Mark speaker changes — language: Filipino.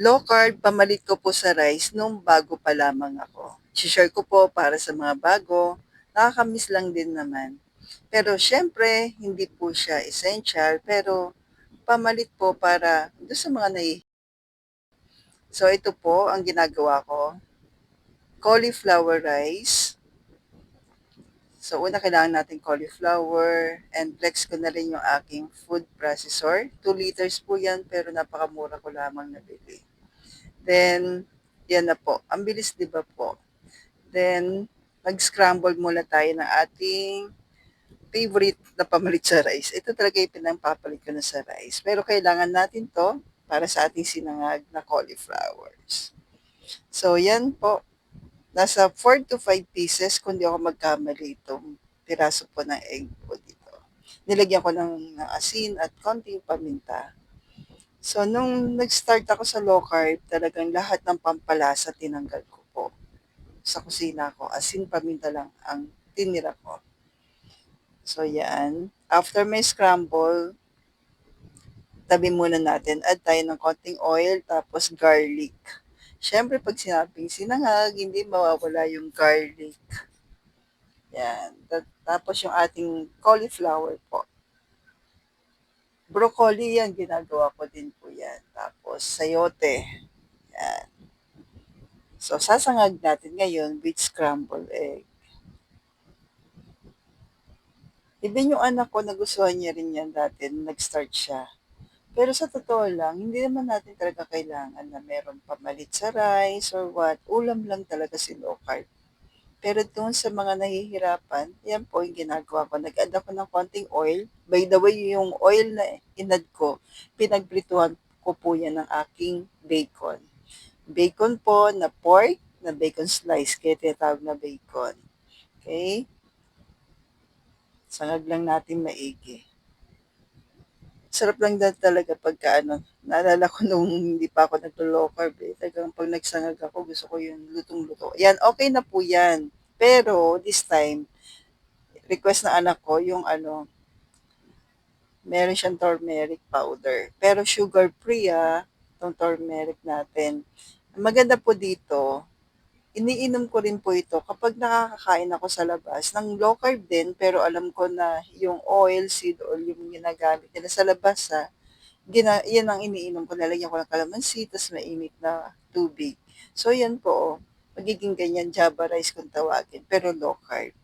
Speaker 1: Low carb, pamalit ko po sa rice nung bago pa lamang ako. Share ko po para sa mga bago, nakakamiss lang din naman. Pero syempre, hindi po siya essential, pero pamalit po para doon sa mga So ito po ang ginagawa ko, cauliflower rice. So una kailangan natin cauliflower and flex ko na rin yung aking food processor. 2 liters po yan pero napakamura ko lamang nabili. Then, yan na po. Ang bilis 'di ba po? Then, mag-scramble muna tayo ng ating favorite na pamalit sa rice. Ito talaga yung pinampapalit ko na sa rice. Pero kailangan natin to para sa ating sinangag na cauliflowers. So, yan po. Nasa 4 to 5 pieces, kung di ako magkamali itong piraso po ng egg po dito. Nilagyan ko ng asin at konting paminta. So, nung nag-start ako sa low carb, talagang lahat ng pampalasa tinanggal ko po sa kusina ko. Asin, paminta lang ang tinira ko. So, yan. After may scramble, tabi muna natin. Add tayo ng konting oil, tapos garlic. Siyempre, pag sinabing sinangag, hindi mawawala yung garlic. Yan. Tapos yung ating cauliflower po. Broccoli yan, ginagawa ko din po yan. Tapos sayote. Yan. So, sasangag natin ngayon with scrambled egg. Even yung anak ko, nagustuhan niya rin yan dati, nag-start siya. Pero sa totoo lang, hindi naman natin talaga kailangan na meron pamalit sa rice or what. Ulam lang talaga si low carb. Pero doon sa mga nahihirapan, yan po yung ginagawa ko. Nag-add ako ng konting oil. By the way, yung oil na inad ko, pinagprituhan ko po yan ng aking bacon. Bacon po na pork, na bacon slice, kaya tinatawag na bacon. Okay? Sangag lang natin maigi. Sarap lang talaga pagka naalala ko nung hindi pa ako naglo-low carb eh. Talagang pag nagsangag ako, gusto ko yung lutong-luto. Yan, okay na po yan. Pero this time, request na anak ko yung meron siyang turmeric powder. Pero sugar free itong turmeric natin. Ang maganda po dito, iniinom ko rin po ito kapag nakakakain ako sa labas ng low carb din, pero alam ko na yung oil, seed oil, yung ginagamit nila sa labas yan ang iniinom ko. Lalagyan ko ng kalamansi, tas mainit na tubig. So yan po, magiging ganyan, java rice kung tawagin, pero low carb.